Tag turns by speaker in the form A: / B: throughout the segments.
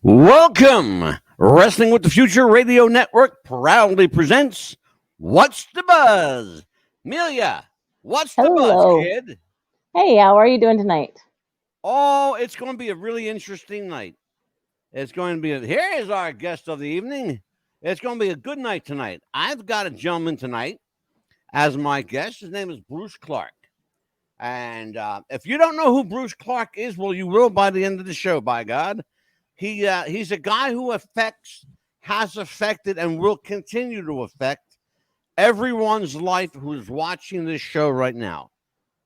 A: Welcome. Wrestling with the Future Radio Network proudly presents What's the Buzz? Amelia, what's the buzz,
B: Hello.
A: kid?
B: Hey, how are you doing tonight?
A: Oh, it's going to be a really interesting night. It's going to be, here is our guest of the evening. It's going to be a good night tonight. I've got a gentleman tonight as my guest. His name is Bruce Clark. And if you don't know who Bruce Clark is, well, you will by the end of the show, by God. He's a guy who has affected, and will continue to affect everyone's life who is watching this show right now.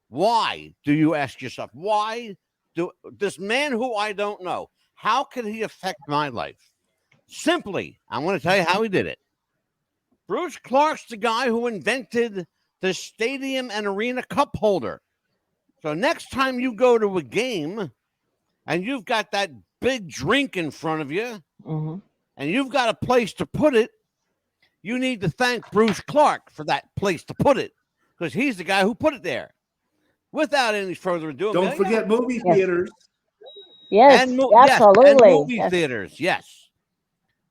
A: Why, do you ask yourself? Why do this man who I don't know, how could he affect my life? Simply, I'm going to tell you how he did it. Bruce Clark's the guy who invented the stadium and arena cup holder. So next time you go to a game and you've got that big drink in front of you, and you've got a place to put it, you need to thank Bruce Clark for that place to put it, because he's the guy who put it there. Without any further ado,
C: don't forget movie theaters.
B: Yes, absolutely.
A: And movie theaters, yes.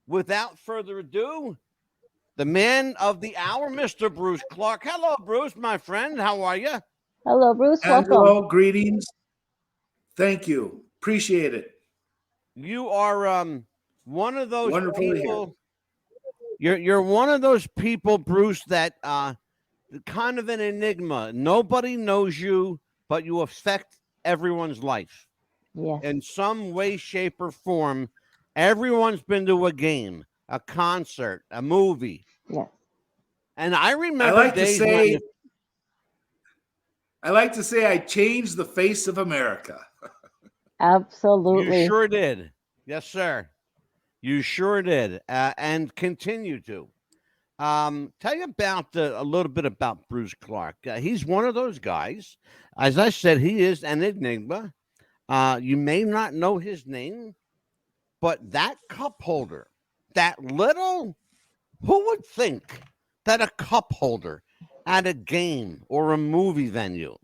A: Without further ado, the man of the hour, Mr. Bruce Clark. Hello, Bruce, my friend. How are you?
B: Hello, Bruce.
C: Hello,
B: Welcome.
C: greetings. Thank you. Appreciate it.
A: You are one of those
C: Wonderful
A: people. You're one of those people, Bruce, that kind of an enigma. Nobody knows you, but you affect everyone's life.
B: Yes.
A: In some way, shape, or form. Everyone's been to a game, a concert, a movie.
B: Yes.
A: And I remember
C: I like to say I changed the face of America.
B: Absolutely.
A: You sure did. Yes, sir. You sure did. And continue to. Tell you about a little bit about Bruce Clark. He's one of those guys. As I said, he is an enigma. You may not know his name, but that cup holder, that little, who would think that a cup holder at a game or a movie venue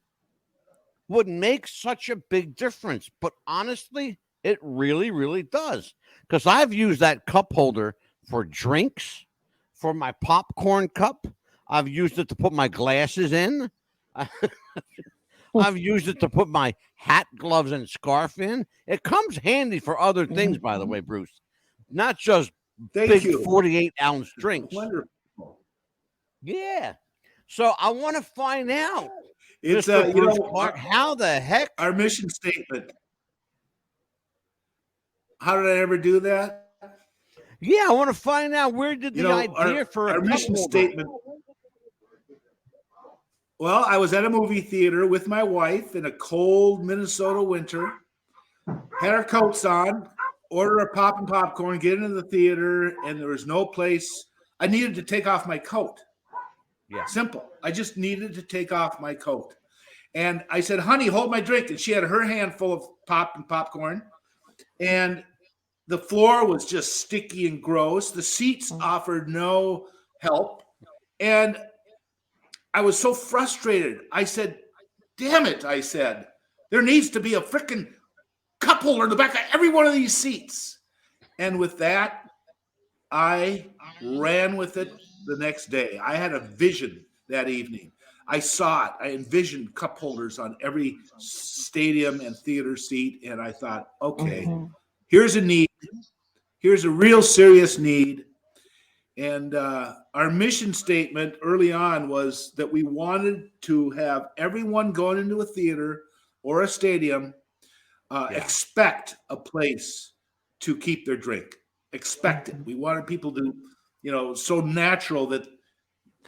A: would make such a big difference? But honestly, it really, really does. Because I've used that cup holder for drinks, for my popcorn cup. I've used it to put my glasses in. I've used it to put my hat, gloves, and scarf in. It comes handy for other things, by the way, Bruce. Not just big 48-ounce drinks.
C: Wonderful.
A: Yeah. So I want to find out,
C: It's
A: Mr. Bruce Clark, how the heck
C: our mission statement. How did I ever do that?
A: Yeah, I want to find out, where did the idea for
C: our
A: a
C: mission
A: cup holder?
C: statement. Well, I was at a movie theater with my wife in a cold Minnesota winter. Had our coats on, order a pop and popcorn, get into the theater, and there was no place. I needed to take off my coat.
A: Yeah.
C: Simple. I just needed to take off my coat. And I said, honey, hold my drink. And she had her hand full of pop and popcorn. And the floor was just sticky and gross. The seats offered no help. And I was so frustrated. I said, damn it, I said, there needs to be a freaking cup holder in the back of every one of these seats. And with that, I ran with it the next day. I had a vision that evening. I saw it. I envisioned cup holders on every stadium and theater seat. And I thought, okay, here's a need. Here's a real serious need. And our mission statement early on was that we wanted to have everyone going into a theater or a stadium expect a place to keep their drink. Expect it. We wanted people to, so natural that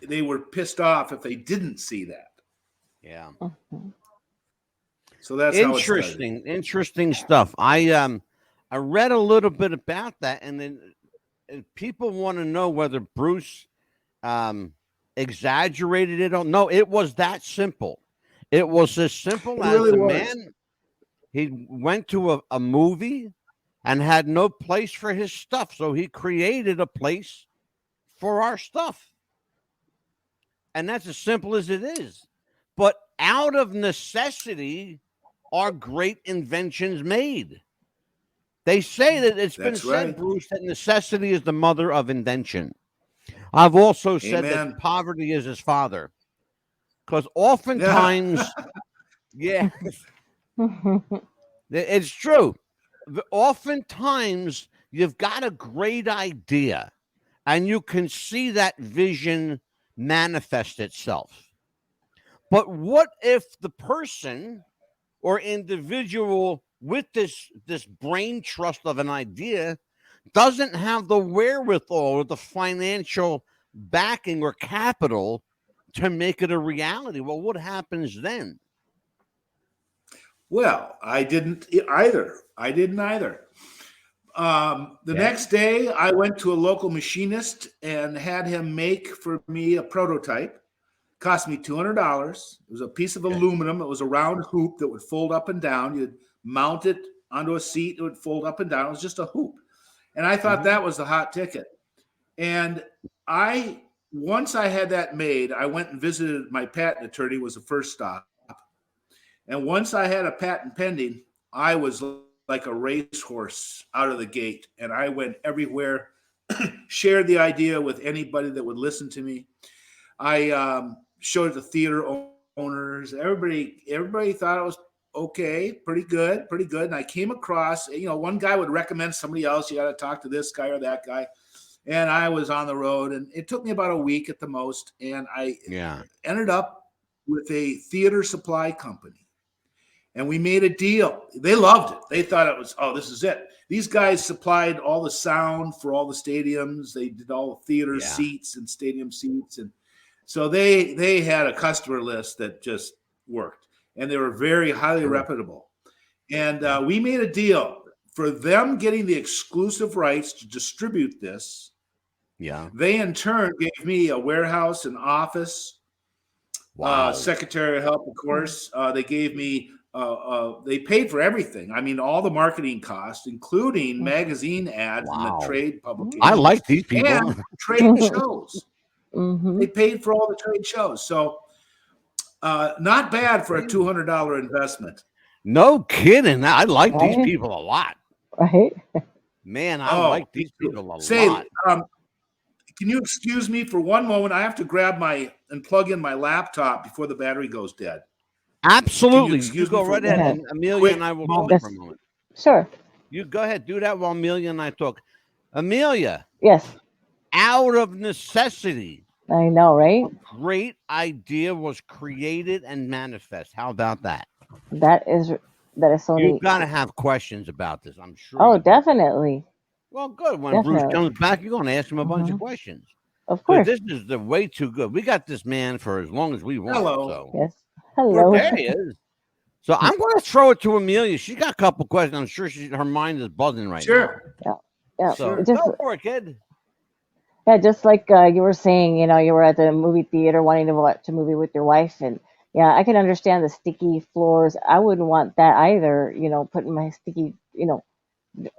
C: they were pissed off if they didn't see that.
A: Yeah.
C: So that's
A: interesting. Interesting stuff. I read a little bit about that, and then people want to know whether Bruce exaggerated it. No, it was that simple. It was as simple as the man. He went to a movie and had no place for his stuff, so he created a place for our stuff. And that's as simple as it is. But out of necessity are great inventions made. They say that it's been
C: That's
A: said,
C: right.
A: Bruce, that necessity is the mother of invention. I've also said that
C: Amen.
A: poverty is his father. Because
C: Yeah.
A: oftentimes, yeah, it's true. Oftentimes, you've got a great idea and you can see that vision manifest itself. But what if the person or individual with this brain trust of an idea doesn't have the wherewithal or the financial backing or capital to make it a reality? Well, what happens then?
C: Well, I didn't either. I didn't either. The
A: Yeah.
C: next day, I went to a local machinist and had him make for me a prototype. Cost me $200. It was a piece of
A: Okay.
C: aluminum. It was a round hoop that would fold up and down. You'd mount it onto a seat. It would fold up and down. It was just a hoop. And I thought that was the hot ticket. And once I had that made, I went and visited my patent attorney, was the first stop. And once I had a patent pending, I was like a racehorse out of the gate. And I went everywhere, shared the idea with anybody that would listen to me. I showed it to theater owners. Everybody thought it was okay, pretty good. And I came across, one guy would recommend somebody else. You got to talk to this guy or that guy. And I was on the road, and it took me about a week at the most. And I ended up with a theater supply company. And we made a deal. They loved it. They thought it was, this is it. These guys supplied all the sound for all the stadiums. They did all the theater seats and stadium seats. And so they had a customer list that just worked. And they were very highly reputable. And we made a deal for them getting the exclusive rights to distribute this.
A: Yeah.
C: They, in turn, gave me a warehouse, an office, secretarial help, of course. They gave me they paid for everything. I mean, all the marketing costs, including magazine ads and the trade publications.
A: I like these people.
C: And trade shows. They paid for all the trade shows. So not bad for a $200 investment.
A: No kidding. I like these people a lot.
B: Right?
A: Man, I like these people a lot.
C: Can you excuse me for one moment? I have to grab and plug in my laptop before the battery goes dead.
A: Absolutely. You go right ahead. And Amelia and I will talk for a moment.
B: Sure.
A: You go ahead. Do that while Amelia and I talk. Amelia.
B: Yes.
A: Out of necessity.
B: I know, right?
A: A great idea was created and manifest. How about that?
B: That is so neat.
A: You've got to have questions about this, I'm sure.
B: Oh, definitely.
A: Well, good. When Bruce comes back, you're going to ask him a bunch of questions.
B: Of course.
A: This is way too good. We got this man for as long as we want.
C: Hello.
A: So.
B: Yes. Hello.
A: There he is. So I'm going to throw it to Amelia. She got a couple questions. I'm sure her mind is buzzing right now.
B: Yeah.
A: So
B: just,
A: go for it, kid.
B: Yeah, just like you were saying, you were at the movie theater wanting to watch a movie with your wife, and I can understand the sticky floors. I wouldn't want that either. Putting my sticky,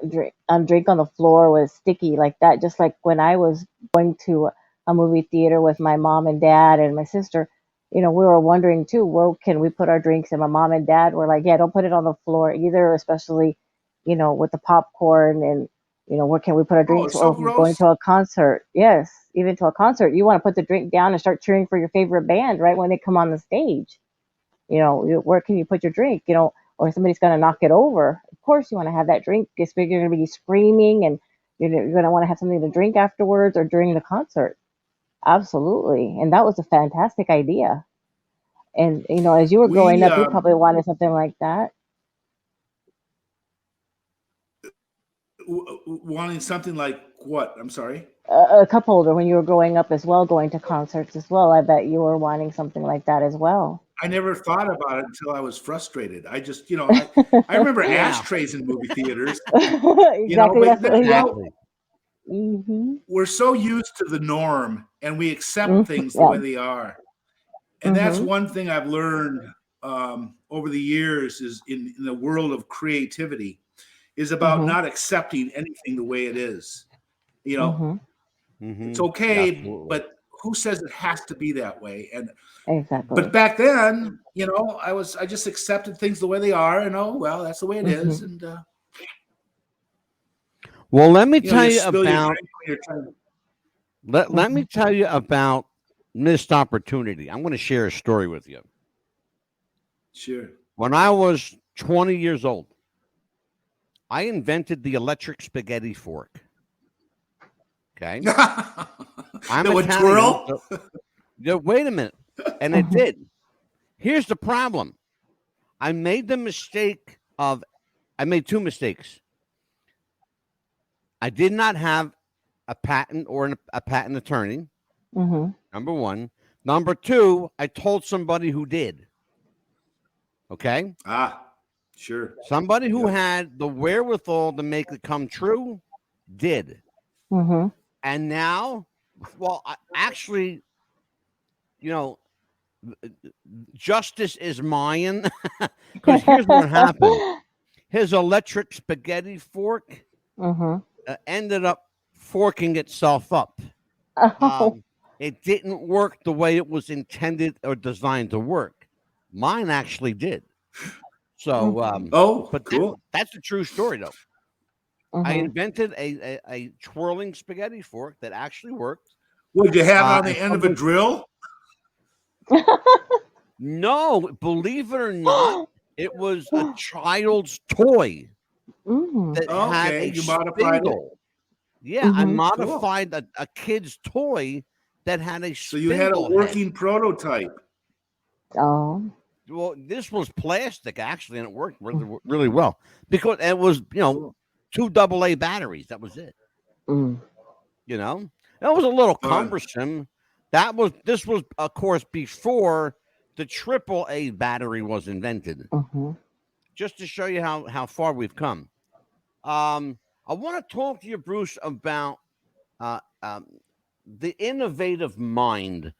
B: drink on the floor was sticky like that. Just like when I was going to a movie theater with my mom and dad and my sister, we were wondering too, where can we put our drinks? And my mom and dad were like, yeah, don't put it on the floor either, especially, with the popcorn and, where can we put our drinks?
C: So
B: or if we're going to a concert. Yes, even to a concert, you want to put the drink down and start cheering for your favorite band right when they come on the stage. Where can you put your drink? Or somebody's going to knock it over. Of course, you want to have that drink. You're going to be screaming, and you're going to want to have something to drink afterwards or during the concert. Absolutely. And that was a fantastic idea. And, as you were growing up, you probably wanted something like that.
C: Wanting something like what? I'm sorry?
B: A cup holder when you were growing up as well, going to concerts as well. I bet you were wanting something like that as well.
C: I never thought about it until I was frustrated. I just, I remember ashtrays in movie theaters.
B: Exactly.
C: We're so used to the norm, and we accept things the way they are. And that's one thing I've learned over the years is in the world of creativity is about not accepting anything the way it is. It's okay, but who says it has to be that way? And but back then, I just accepted things the way they are, and well, that's the way it is. And
A: Well, let me
C: You know,
A: tell
C: you
A: you
C: spill your
A: about
C: drink when you're trying to.
A: let me tell you about missed opportunity. I'm going to share a story with you.
C: Sure.
A: When I was 20 years old, I invented the electric spaghetti fork. Okay.
C: That
A: I'm
C: would
A: Italian.
C: twirl.
A: So, wait a minute. And it did. Here's the problem. I made the mistake of, I made two mistakes. I did not have a patent or a patent attorney.
B: Mm-hmm.
A: Number one. Number two, I told somebody who did. Okay.
C: Ah, sure.
A: Somebody who
C: Yep.
A: had the wherewithal to make it come true did.
B: Mm-hmm.
A: And now, well, actually, you know, justice is mine because here's what happened. His electric spaghetti fork
B: Mm-hmm.
A: ended up forking itself up.
B: Oh.
A: It didn't work the way it was intended or designed to work. Mine actually did. So,
C: Oh,
A: but
C: cool.
A: that's a true story, though. I
B: Mm-hmm.
A: invented a twirling spaghetti fork that actually worked.
C: Would you have it on
A: And
C: the end of a
A: somebody,
C: drill?
A: no, believe it or not, it was a child's toy
B: Mm-hmm.
A: that had
C: Okay,
A: a
C: you modified it.
A: spindle. Yeah, I
B: Mm-hmm.
C: Cool.
A: modified a kid's toy that had a
C: So you had a
A: spindle head.
C: working prototype.
B: Oh.
A: Well, this was plastic actually, and it worked really, really well because it was,
C: Cool.
A: 2 AA batteries. That was it.
B: Mm.
A: You know, that was a little
C: Fun.
A: cumbersome. This was, of course, before the AAA battery was invented.
B: Mm-hmm.
A: Just to show you how far we've come. I want to talk to you, Bruce, about uh, um, the innovative mind.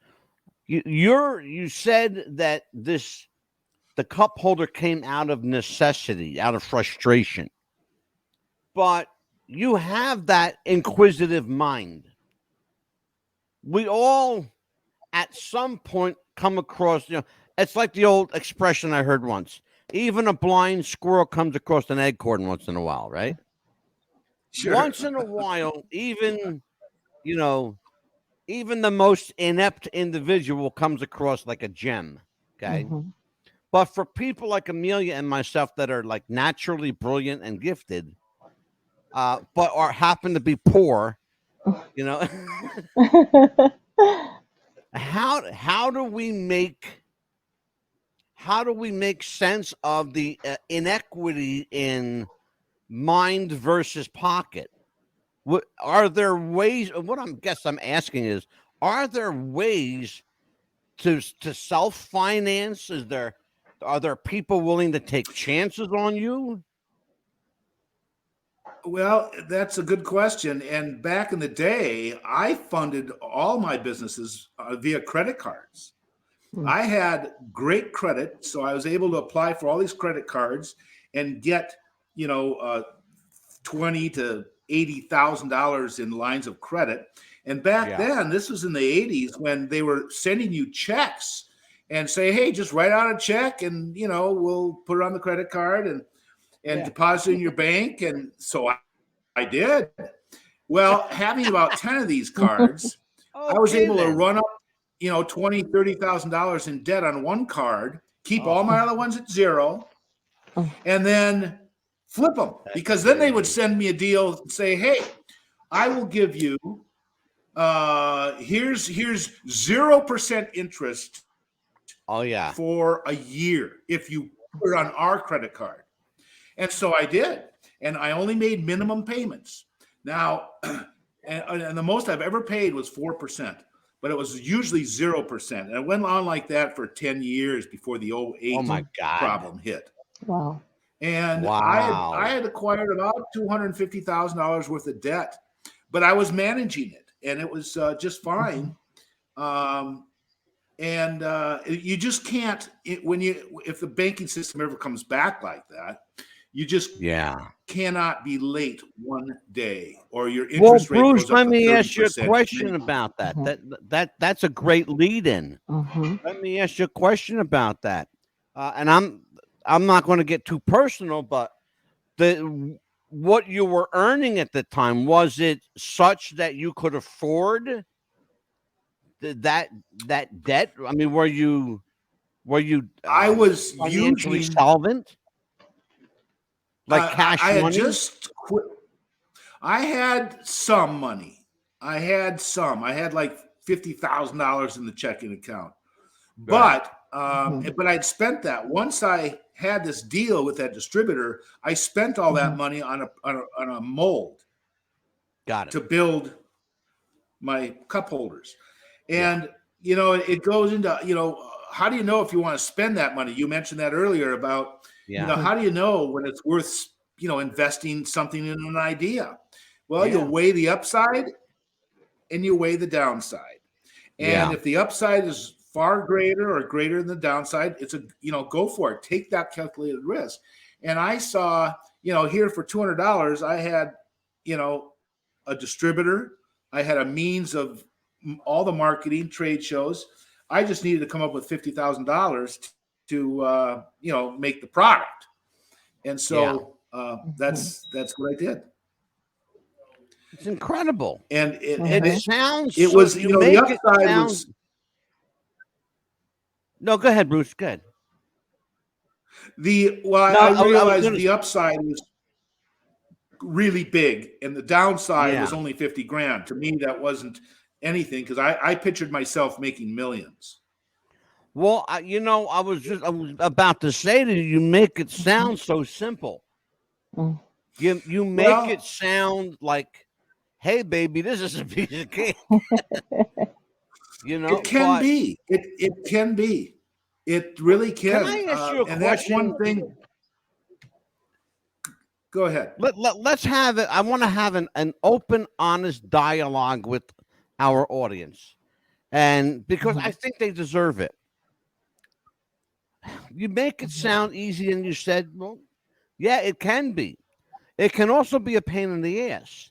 A: You said that the cup holder came out of necessity, out of frustration, but you have that inquisitive mind. We all, at some point, come across. It's like the old expression I heard once. Even a blind squirrel comes across an acorn once in a while, right?
C: Sure.
A: Once in a while, you know, even the most inept individual comes across like a gem. Okay.
B: Mm-hmm.
A: But for people like Amelia and myself that are like naturally brilliant and gifted, but are happen to be poor, you know, how do we make sense of the inequity in mind versus pocket? Are there ways? What I'm asking is, are there ways to self finance? Are there people willing to take chances on you?
C: Well, that's a good question. And back in the day, I funded all my businesses via credit cards.
B: Mm.
C: I had great credit, so I was able to apply for all these credit cards and get, you know, 20 to $80,000 in lines of credit. And back
A: Yeah.
C: then, this was in the 80s when they were sending you checks and say, hey, just write out a check and, you know, we'll put it on the credit card and
A: Yeah.
C: deposit in your bank. And so I did. Well, having about 10 of these cards, I was
A: Okay
C: able to
A: then.
C: run up, you know, $20,000, $30,000 in debt on one card, keep all
A: Oh,
C: my other ones at zero,
B: Mm.
C: and then flip them.
A: that's
C: Because then they would
A: crazy.
C: send me a deal and say, hey, I will give you here's 0% interest
A: Oh yeah.
C: for a year if you put it on our credit card. And so I did. And I only made minimum payments. Now, and the most I've ever paid was 4%, but it was usually 0%. And it went on like that for 10 years before the
A: Oh
C: 08
A: my God.
C: problem hit.
B: Wow.
C: And
A: Wow.
C: I had acquired about $250,000 worth of debt, but I was managing it and it was just fine. And you just can't if the banking system ever comes back like that, you just
A: Yeah.
C: cannot be late one day or your
A: Well,
C: interest rate
A: Bruce,
C: goes up
A: let
C: to
A: me ask you a
C: 30%.
A: question about that. That's a great lead in.
B: Mm-hmm.
A: Let me ask you a question about that. And I'm not going to get too personal, but what you were earning at the time, was it such that you could afford that debt? I mean, were you
C: I was
A: financially
C: using.
A: solvent, like
C: I
A: cash
C: had
A: money?
C: just quit. I had some money. I had some. I had like $50,000 in the checking account,
A: Right.
C: but I'd spent that once I had this deal with that distributor. I spent all that money on a mold
A: Got it.
C: to build my cup holders,
A: Yeah.
C: and it goes into how do you know if you want to spend that money? You mentioned that earlier about
A: Yeah.
C: how do you know when it's worth investing something in an idea? Well, you
A: Yeah.
C: weigh the upside and you weigh the downside. And
A: Yeah.
C: if the upside is far greater or greater than the downside, it's go for it. Take that calculated risk. And I saw, here for $200, I had, a distributor. I had a means of all the marketing, trade shows. I just needed to come up with $50,000 to, make the product. And
A: Yeah.
C: so that's what I did.
A: It's incredible.
C: And
A: It sounds
C: it
A: so.
C: was,
A: You
C: the
A: make it
C: upside
A: sound.
C: was
A: No, go ahead, Bruce. Go ahead. No,
C: I
A: I was
C: realized
A: gonna.
C: the upside was really big and the downside
A: Yeah.
C: was only 50 grand. To me, that wasn't anything because I pictured myself making millions.
A: Well, I was about to say to you, you make it sound so simple. You make it
C: Well,
A: sound like, hey, baby, this is a piece of cake.
C: it can
A: But
C: be. It can be. It really
A: can
C: can.
A: I ask you a
C: And that's one
A: question?
C: thing. Go ahead.
A: Let's have it. I want to have an open, honest dialogue with our audience, and because I think they deserve it. You make it sound easy, and you said, well, yeah, it can be. It can also be a pain in the ass.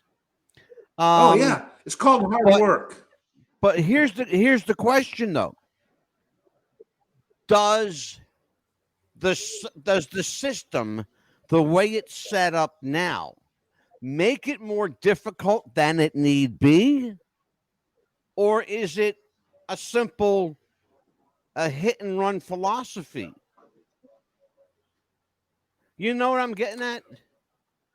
C: Oh
A: Um,
C: yeah, it's called hard
A: but
C: work.
A: but here's the question though. Does does the system, the way it's set up now, make it more difficult than it need be, or is it a simple a hit and run philosophy? You know what I'm getting at?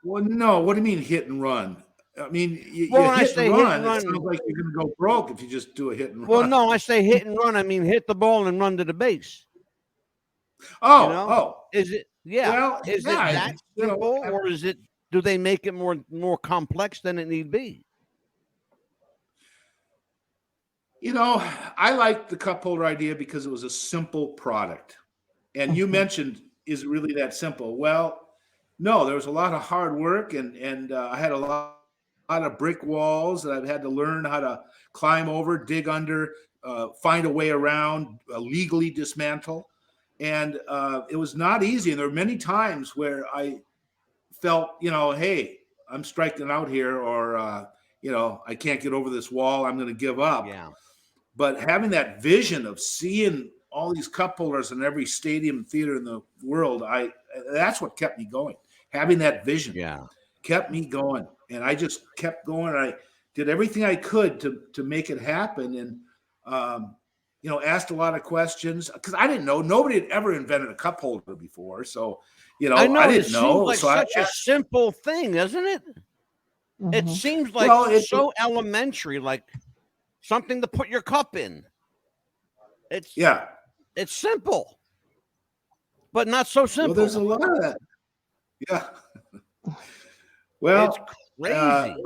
C: Well, no. What do you mean hit and run? I mean,
A: Well,
C: you
A: when I
C: hit and
A: say hit
C: run.
A: and
C: It
A: run,
C: sounds like you're going to go broke if you just do a hit and
A: well,
C: run.
A: no, I say hit and run. I mean hit the ball and run to the base. You
C: Oh,
A: know,
C: oh.
A: is it? Yeah,
C: Well,
A: is it
C: yeah.
A: that simple, or is it? Do they make it more complex than it need be?
C: I liked the cup holder idea because it was a simple product. And you mentioned, is it really that simple? Well, no, there was a lot of hard work, and I had a lot of brick walls that I've had to learn how to climb over, dig under, find a way around, legally dismantle. And it was not easy. And there were many times where I felt, hey, I'm striking out here, or, I can't get over this wall. I'm going to give up.
A: Yeah,
C: But having that vision of seeing all these cup holders in every stadium theater in the world, that's what kept me going. Having that vision
A: yeah,
C: kept me going, and I just kept going. I did everything I could to make it happen, and asked a lot of questions because I didn't know. Nobody had ever invented a cup holder before, so
A: I
C: I
A: know. It
C: didn't
A: seems
C: know.
A: like
C: So I
A: such a simple thing, doesn't it? It seems like
C: well,
A: so elementary, like something to put your cup in. It's
C: yeah.
A: it's simple, but not so
C: Well, there's a
A: simple.
C: lot of that. Yeah.
A: It's
C: Well,
A: crazy.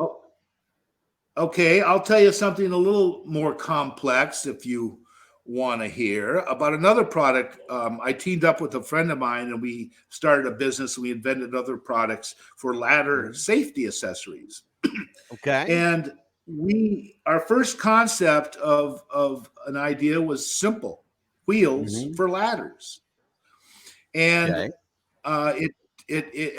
C: okay, I'll tell you something a little more complex if you want to hear about another product. I teamed up with a friend of mine and we started a business and we invented other products for ladder
A: Mhm.
C: safety accessories.
A: Okay.
C: And our first concept of an idea was simple wheels
A: Mhm.
C: for ladders. And
A: Okay.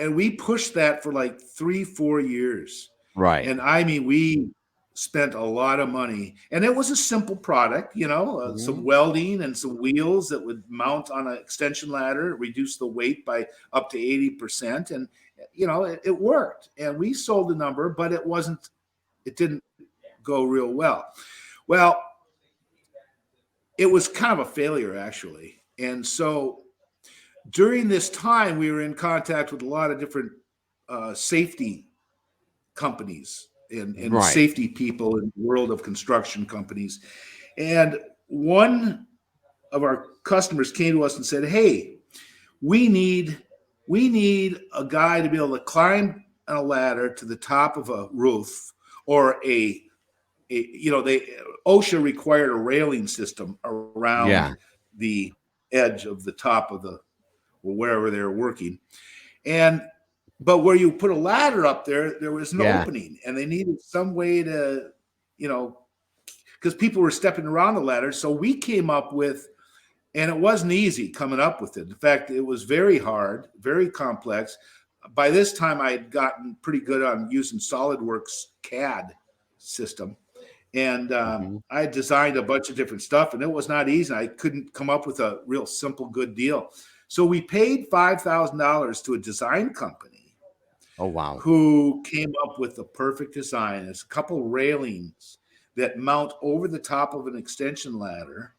C: and we pushed that for like 3-4 years.
A: Right.
C: And I mean, we spent a lot of money, and it was a simple product, some
A: Mhm.
C: welding and some wheels that would mount on an extension ladder, reduce the weight by up to 80%. And it worked, and we sold a number, but it didn't go real well. Well, it was kind of a failure, actually. And so during this time, we were in contact with a lot of different safety companies and
A: Right.
C: safety people in the world of construction companies. And one of our customers came to us and said, "Hey, we need a guy to be able to climb a ladder to the top of a roof, or OSHA required a railing system around
A: Yeah.
C: the edge of the top of wherever they're working. But where you put a ladder up there was an opening, and they needed some way to, because people were stepping around the ladder. So we came up with, and it wasn't easy coming up with it. In fact, it was very hard, very complex. By this time, I had gotten pretty good on using SolidWorks CAD system. And I designed a bunch of different stuff, and it was not easy. I couldn't come up with a real simple, good deal. So we paid $5,000 to a design company.
A: Oh, wow.
C: Who came up with the perfect design. It's a couple railings that mount over the top of an extension ladder,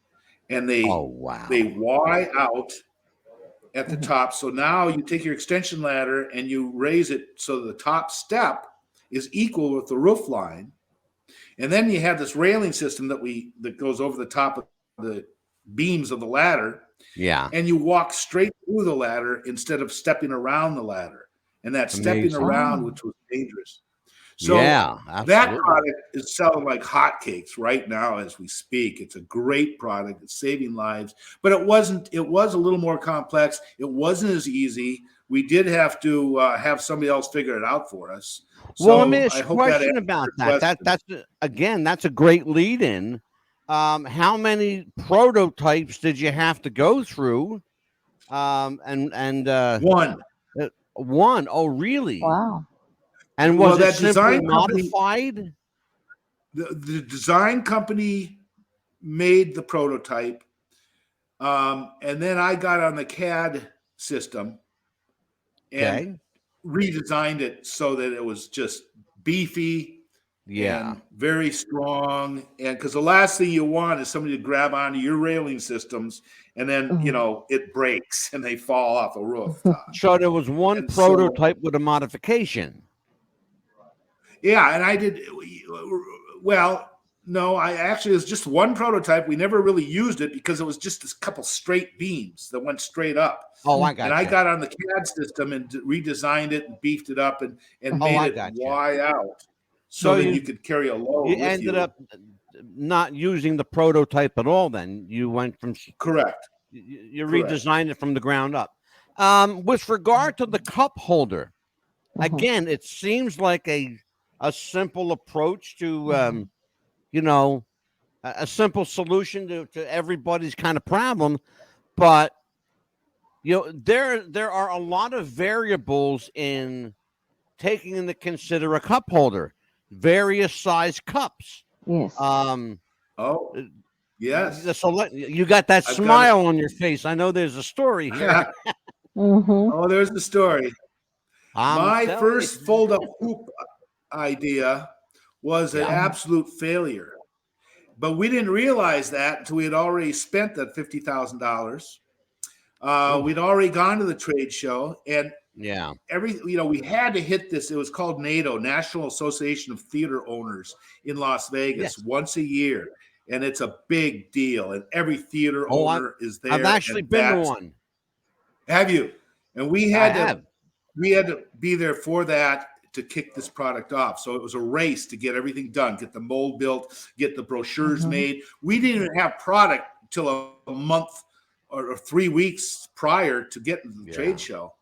C: and they Y out at the top. So now you take your extension ladder and you raise it so the top step is equal with the roof line. And then you have this railing system that goes over the top of the beams of the ladder.
A: Yeah.
C: And you walk straight through the ladder instead of stepping around the ladder. And that stepping around, which was dangerous. So that product is selling like hotcakes right now as we speak. It's a great product. It's saving lives. But it was a little more complex. It wasn't as easy. We did have to have somebody else figure it out for us. So
A: well, let me ask a question about that. That's a great lead in. How many prototypes did you have to go through?
C: One.
A: One. Oh, really?
B: Wow.
A: And was that simply modified?
C: The design company made the prototype, and then I got on the CAD system and redesigned it so that it was just beefy, and very strong. And because the last thing you want is somebody to grab onto your railing systems, and then it breaks and they fall off a roof.
A: So there was one prototype with a modification.
C: Yeah, and I did well. No, it was just one prototype. We never really used it because it was just a couple straight beams that went straight up.
A: Oh, I got
C: And I got on the CAD system and redesigned it and beefed it up and made it Y out so that you could carry a load.
A: You ended up not using the prototype at all. Then you went from
C: correct.
A: You redesigned it from the ground up. With regard to the cup holder, again, it seems like a simple approach to a simple solution to everybody's kind of problem, but there are a lot of variables in taking into consider a cup holder, various size cups.
B: Yes.
C: Yes.
A: So you got that smile on your face. I know there's a story here.
C: Oh, there's the story. My first fold-up hoop idea was an absolute failure. But we didn't realize that until we had already spent that $50,000. We'd already gone to the trade show, and we had to hit this. It was called NATO, National Association of Theater Owners in Las Vegas, once a year, and it's a big deal. And every theater owner is there.
A: I've actually been to one.
C: Have you? And we had to be there for that to kick this product off. So it was a race to get everything done, get the mold built, get the brochures made. We didn't even have product until a month or 3 weeks prior to getting to the trade show.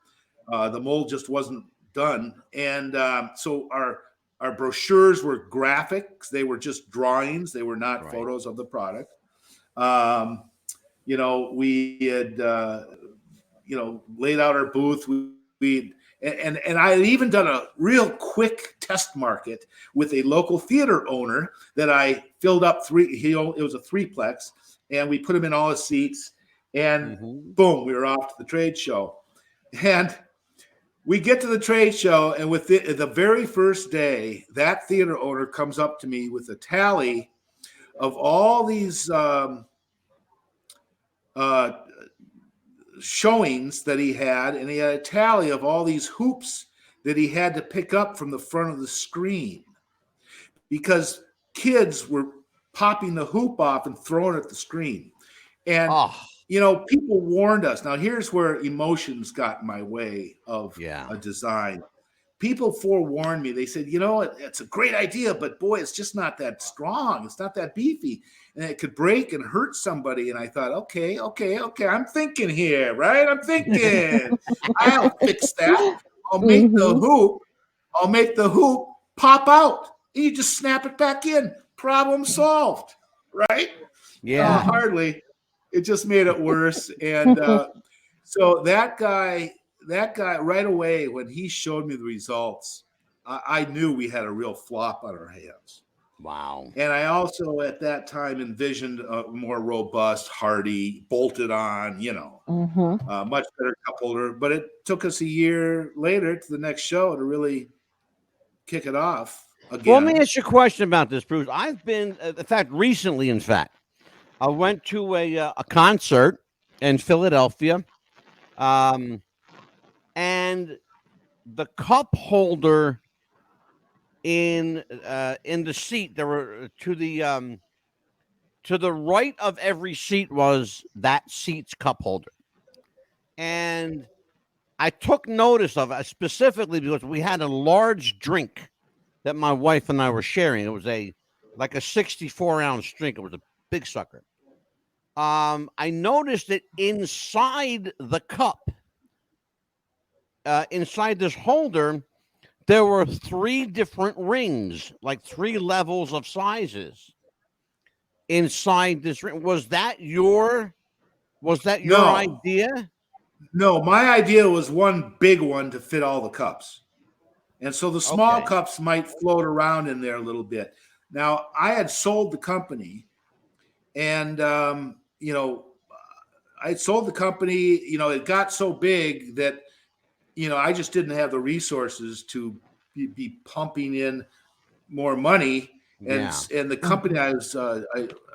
C: The mold just wasn't done. And so our brochures were graphics. They were just drawings. They were not photos of the product. We had, laid out our booth. And I had even done a real quick test market with a local theater owner that I filled up it was a threeplex, and we put him in all his seats, and boom, we were off to the trade show. And we get to the trade show, and with the very first day, that theater owner comes up to me with a tally of all these uh, showings that he had, and he had a tally of all these hoops that he had to pick up from the front of the screen because kids were popping the hoop off and throwing it at the screen. And people warned us. Now, here's where emotions got in my way of a design. People forewarned me. They said, it's a great idea, but boy, it's just not that strong. It's not that beefy. And it could break and hurt somebody. And I thought, okay. I'm thinking here, right? I'm thinking. I'll fix that. I'll make the hoop pop out. And you just snap it back in. Problem solved, right?
A: Yeah.
C: Hardly. It just made it worse. And so that guy right away, when he showed me the results, I knew we had a real flop on our hands.
A: Wow.
C: And I also at that time envisioned a more robust, hardy, bolted on, much better cup holder. But it took us a year later to the next show to really kick it off again.
A: Well, let me ask you a question about this, Bruce. I've been, recently, I went to a concert in Philadelphia, and the cup holder in the seat, there were to the right of every seat was that seat's cup holder, and I took notice of it specifically because we had a large drink that my wife and I were sharing. It was like a 64-ounce drink. It was a big sucker. I noticed that inside the cup, inside this holder, there were 3 different rings, like 3 levels of sizes inside this ring. Was that your idea?
C: No, my idea was one big one to fit all the cups. And so the small cups might float around in there a little bit. Now, I had sold the company, and I sold the company, it got so big that, I just didn't have the resources to be pumping in more money. And the company I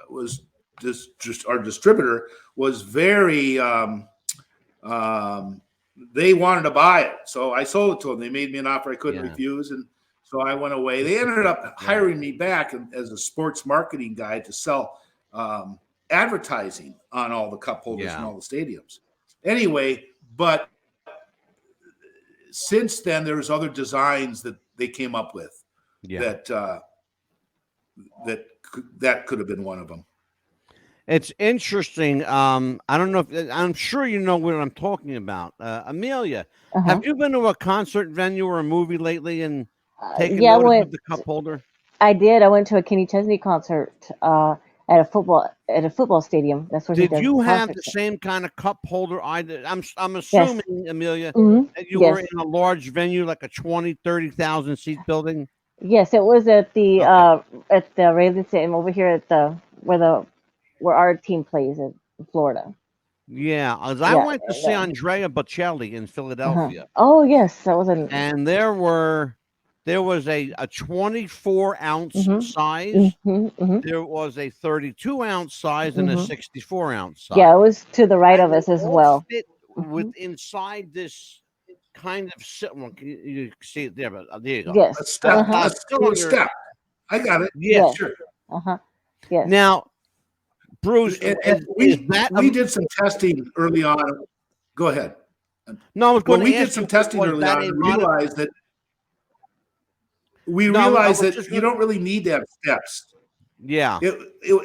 C: was just our distributor was very, they wanted to buy it. So I sold it to them. They made me an offer I couldn't refuse. And so I went away. They ended up hiring me back as a sports marketing guy to sell advertising on all the cup holders in all the stadiums. Anyway, but since then, there's other designs that they came up with that could have been one of them.
A: It's interesting. I don't know if I'm sure you know what I'm talking about. Amelia, have you been to a concert venue or a movie lately and taken notice of the cup holder?
B: I did. I went to a Kenny Chesney concert at a football stadium. That's where
A: did you have the same kind of cup holder? I'm assuming, Amelia, that you were in a large venue, like a 20, 30,000 seat building.
B: Yes, it was at the Ravens Stadium over here at where our team plays in Florida.
A: Yeah, I went to see Andrea Bocelli in Philadelphia.
B: Oh yes, that was
A: and there was a 24-ounce size. There was a 32-ounce size and a 64-ounce size.
B: Yeah, it was to the right of us as well.
A: Fit with inside this kind of you see it there, but there you go.
B: Yes,
C: a step. I got it.
B: Yeah,
C: sure.
B: Yes.
A: Now, Bruce,
C: we did some testing early on. Go ahead.
A: No, I was going to
C: we did some testing early on and realized that you don't really need to have steps.
A: Yeah.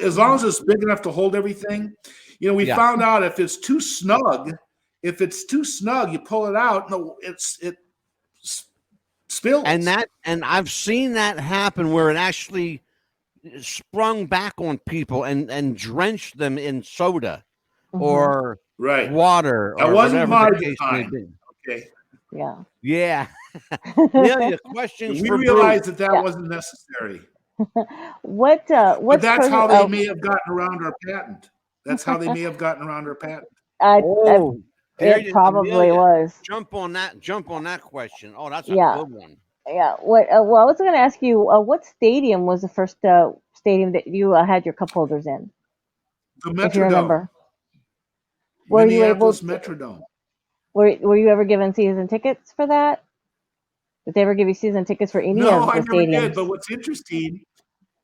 C: As long as it's big enough to hold everything. We found out if it's too snug, you pull it out, it spills.
A: And I've seen that happen where it actually sprung back on people and drenched them in soda or water.
C: That wasn't my time. Okay.
B: Yeah.
A: Yeah. Yeah. Questions.
C: We realized that wasn't necessary.
B: But
C: that's how they may have gotten around our patent.
A: There
B: It
A: you,
B: probably
A: Amelia.
B: was.
A: Jump on that. Jump on that question. Oh, that's a
B: Yeah,
A: good one.
B: yeah. What? Well, I was going to ask you, what stadium was the first stadium that you had your cup holders in,
C: The
B: if you
C: Metrodome,
B: remember? Were you able
C: Minneapolis
B: to?
C: Metrodome.
B: Were you ever given season tickets for that? Did they ever give you season tickets for any
C: No,
B: of
C: I
B: the
C: never did.
B: stadiums?
C: But what's interesting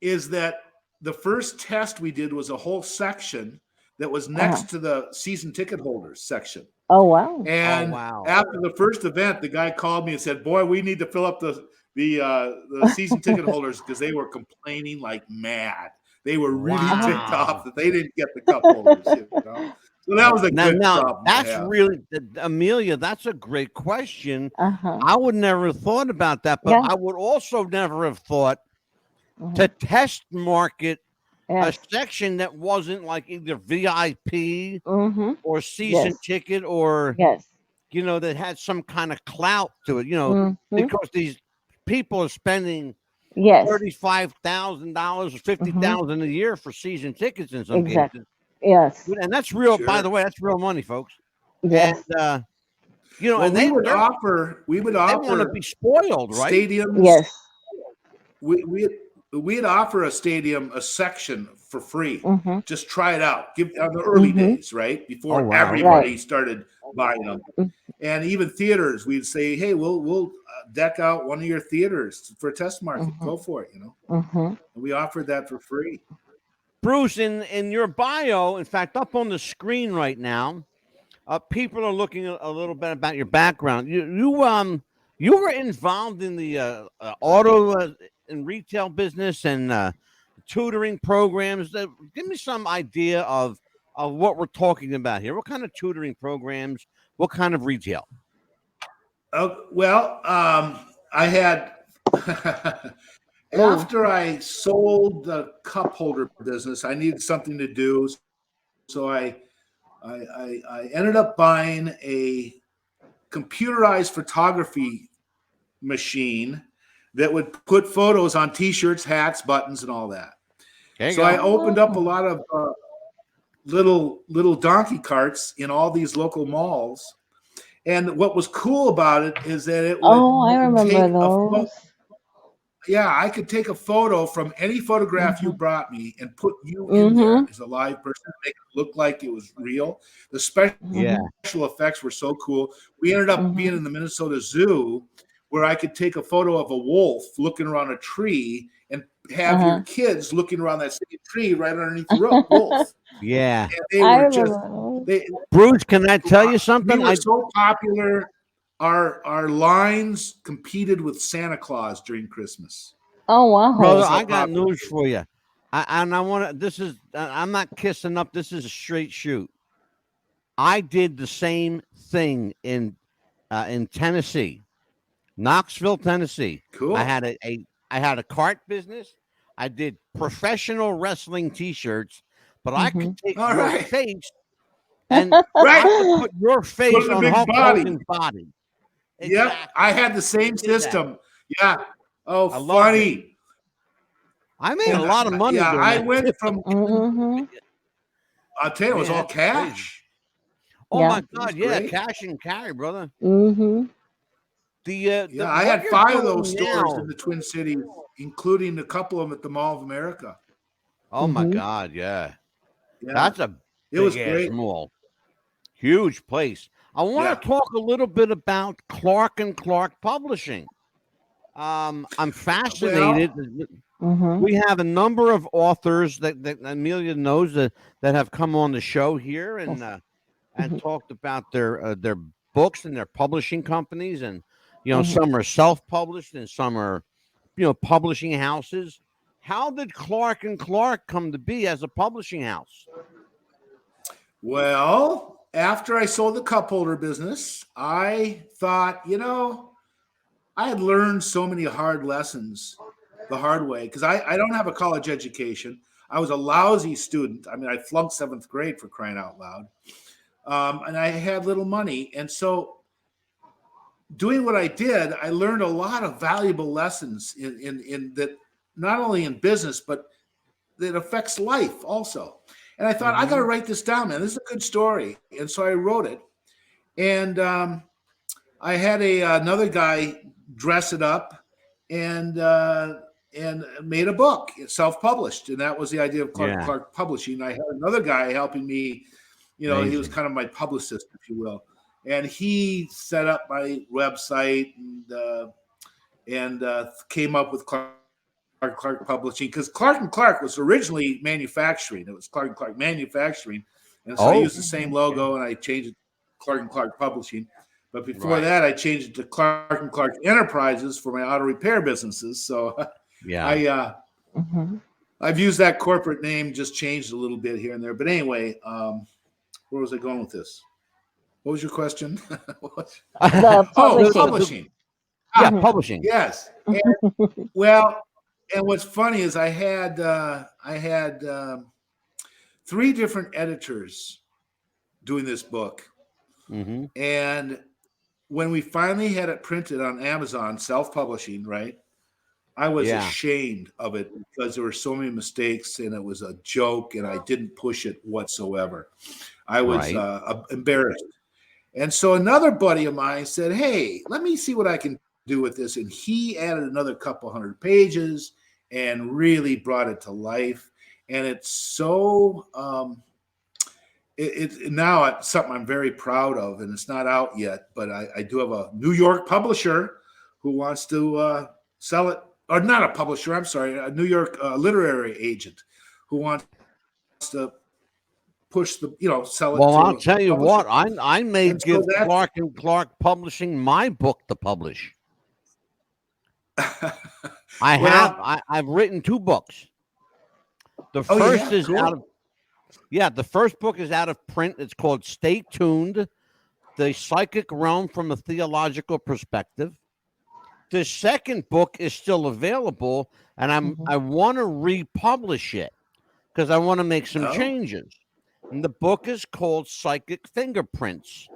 C: is that the first test we did was a whole section that was
B: Uh-huh.
C: next to the season ticket holders section.
B: Oh wow.
A: Oh,
C: And
A: wow.
C: after the first event, the guy called me and said, "Boy, we need to fill up the season ticket holders because they were complaining like mad. They were really
B: Uh-huh.
C: ticked off
A: Wow.
C: that they didn't get the cup holders, you know." So that was a
A: Now,
C: good
A: now
C: problem to
A: that's
C: have.
A: really Amelia. That's a great question.
B: Uh-huh.
A: I would never have thought about that, but
B: Yeah.
A: I would also never have thought to
B: Mhm.
A: test market a
B: Yes.
A: section that wasn't like either VIP
B: Mhm.
A: or season
B: Yes.
A: ticket or
B: Yes.
A: that had some kind of clout to it,
B: Mhm.
A: because these people are spending
B: Yes.
A: $35,000 or fifty
B: Mhm.
A: thousand a year for season tickets in some
B: Exactly.
A: cases,
B: Yes.
A: and that's real. By the
C: Sure.
A: way, that's real money, folks. And
B: Yes.
C: Well,
A: and
C: we would
A: they want to
C: offer
A: be spoiled, right?
C: stadiums.
B: Yes.
C: We we'd offer a stadium a section for free.
B: Mhm.
C: Just try it out. Give on the early
B: Mhm.
C: days, right
A: Oh,
C: before
A: wow, okay.
B: Right.
C: everybody started buying them.
B: Mm.
C: And even theaters, we'd say, "Hey, we'll deck out one of your theaters for a test market.
B: Mhm.
C: Go for it."
B: Mhm.
C: And we offered that for free.
A: Bruce, in your bio, in fact, up on the screen right now, people are looking a little bit about your background. You were involved in the auto and retail business and tutoring programs. Give me some idea of what we're talking about here. What kind of tutoring programs? What kind of retail?
C: Well, I had
B: Oh.
C: after I sold the cup holder business, I needed something to do, so I ended up buying a computerized photography machine that would put photos on T-shirts, hats, buttons, and all that.
A: There you
C: So I
A: go.
C: opened up a
B: Oh.
C: lot of little donkey carts in all these local malls. And what was cool about it is that it would
B: Oh, I remember
C: take a
B: those.
C: I could take a photo from any photograph you
B: Mhm.
C: brought me and put you in there
B: Mhm.
C: as a live person, make it look like it was real. The special
A: Yeah.
B: Mhm.
C: effects were so cool. We ended up being
B: Mhm.
C: in the Minnesota Zoo where I could take a photo of a wolf looking around a tree and have your
B: Uh-huh.
C: kids looking around that same tree right underneath the wolf.
A: Yeah.
C: And they
B: I
C: were just
B: remember those.
C: they
A: Bruce, can I tell you
C: we
A: something?
C: were so popular. Our lines competed with Santa Claus during Christmas.
B: Oh
A: Brother,
B: wow.
C: That's how
A: I got
C: popular.
A: news for you. I want to. This is. I'm not kissing up. This is a straight shoot. I did the same thing in Tennessee, Knoxville, Tennessee. I
C: Cool.
A: had I had a cart business. I did professional wrestling T-shirts, but I could
B: Mhm.
A: take
C: All
A: your
C: right.
A: face and
C: Right.
A: I could put your
C: Put
A: face
C: in a
A: on
C: big
A: Hulk
C: body.
A: Hogan's body.
C: Yep.
A: Exactly.
C: I had the same
A: Did that.
C: system. Yeah. Oh,
A: I loved it.
C: funny.
A: I made a
C: And
A: lot of money
C: yeah,
A: doing
C: I
A: that
C: went
A: too.
C: from,
B: Mhm.
C: I'll tell you, it was
A: Man,
C: all
A: that's crazy.
C: cash.
A: Oh
B: Yeah.
A: my
C: It was
A: God, yeah,
C: great.
A: cash and carry, brother.
B: Mhm.
A: The
C: Yeah. I
A: what
C: had
A: you're
C: 5 of those
A: doing
C: stores in
A: now.
C: the Twin Cities, including a couple of them at the Mall of America.
A: Oh my
B: Mhm.
A: God, yeah,
C: Yeah.
A: that's a
C: It was
A: big ass
C: great.
A: mall, huge place. I want
C: Yeah.
A: to talk a little bit about Clark and Clark Publishing. I'm
C: Well,
A: fascinated.
B: Mhm.
A: We have a number of authors that Amelia knows that have come on the show here and
B: Mhm.
A: talked about their books and their publishing companies, and
B: Mhm.
A: some are self-published and some are publishing houses. How did Clark and Clark come to be as a publishing house?
C: well, after I sold the cup holder business, I thought, I had learned so many hard lessons the hard way because I don't have a college education. I was a lousy student. I mean, I flunked 7th grade for crying out loud. And I had little money. And so, doing what I did, I learned a lot of valuable lessons in that, not only in business, but that affects life also. And I thought, I got to
A: Mm-hmm.
C: write this down, man. This is a good story. And so I wrote it. And I had another guy dress it up and made a book, self-published, and that was the idea of Clark and
A: Yeah.
C: Clark Publishing. I had another guy helping me. He was
A: Amazing.
C: kind of my publicist, if you will, and he set up my website and came up with Clark Publishing, because Clark and Clark was originally manufacturing. It was Clark and Clark Manufacturing, and so I used the same logo and I changed it to Clark and Clark Publishing. But before that, I changed it to Clark and Clark Enterprises for my auto repair businesses. So
A: Yeah.
C: I've used that corporate name, just changed a little bit here and there. But anyway, where was I going with this? What was your question?
B: The publishing.
C: Publishing.
A: Yeah, publishing.
C: Yes. And, well, and what's funny is I had 3 different editors doing this book, and when we finally had it printed on Amazon, self-publishing, right? I was ashamed of it because there were so many mistakes and it was a joke and I didn't push it whatsoever. I was embarrassed. And so another buddy of mine said, hey, let me see what I can do with this. And he added another couple hundred pages and really brought it to life. And it's so now it's something I'm very proud of, and it's not out yet, but I do have a New York publisher who wants to sell it, or not a publisher, I'm sorry, a New York literary agent who wants to push sell it.
A: Well, I'll tell you what, I may give Clark and Clark Publishing my book to publish. I've written 2 books. The first is out of the first book is out of print. It's called Stay Tuned, The Psychic Realm from a Theological Perspective. The second book is still available, and I want to republish it because I want to make some changes. And the book is called Psychic Fingerprints.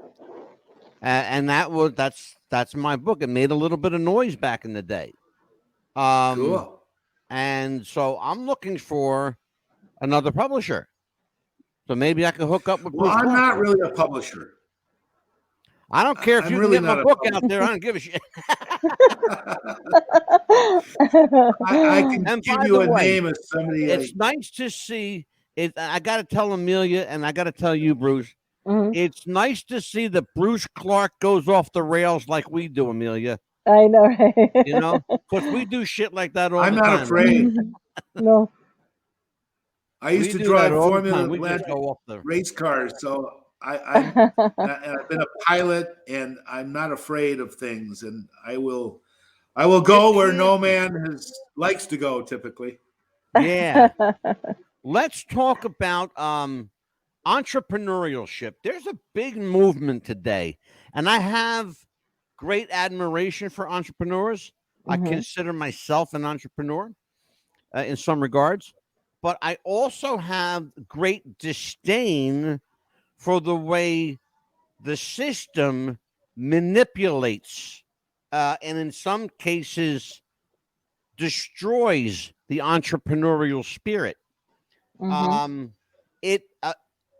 A: And that's my book. It made a little bit of noise back in the day.
C: Cool.
A: And so I'm looking for another publisher. So maybe I can hook up with Bruce
C: I'm
A: Clark.
C: not really a publisher.
A: I don't care if you really can get my book out there. I don't give a shit.
C: I can give you a name of somebody.
A: It's nice to see it. I got to tell Amelia, and I got to tell you, Bruce. It's nice to see that Bruce Clark goes off the rails like we do, Amelia.
B: I know, right?
A: Because we do shit like that all the time.
C: I'm not afraid.
B: No.
C: I used to drive Formula race cars, so I've been a pilot, and I'm not afraid of things, and I will go where no man likes to go typically.
A: Yeah. Let's talk about entrepreneurship. There's a big movement today, and I have great admiration for entrepreneurs. I consider myself an entrepreneur in some regards, but I also have great disdain for the way the system manipulates and in some cases destroys the entrepreneurial spirit. It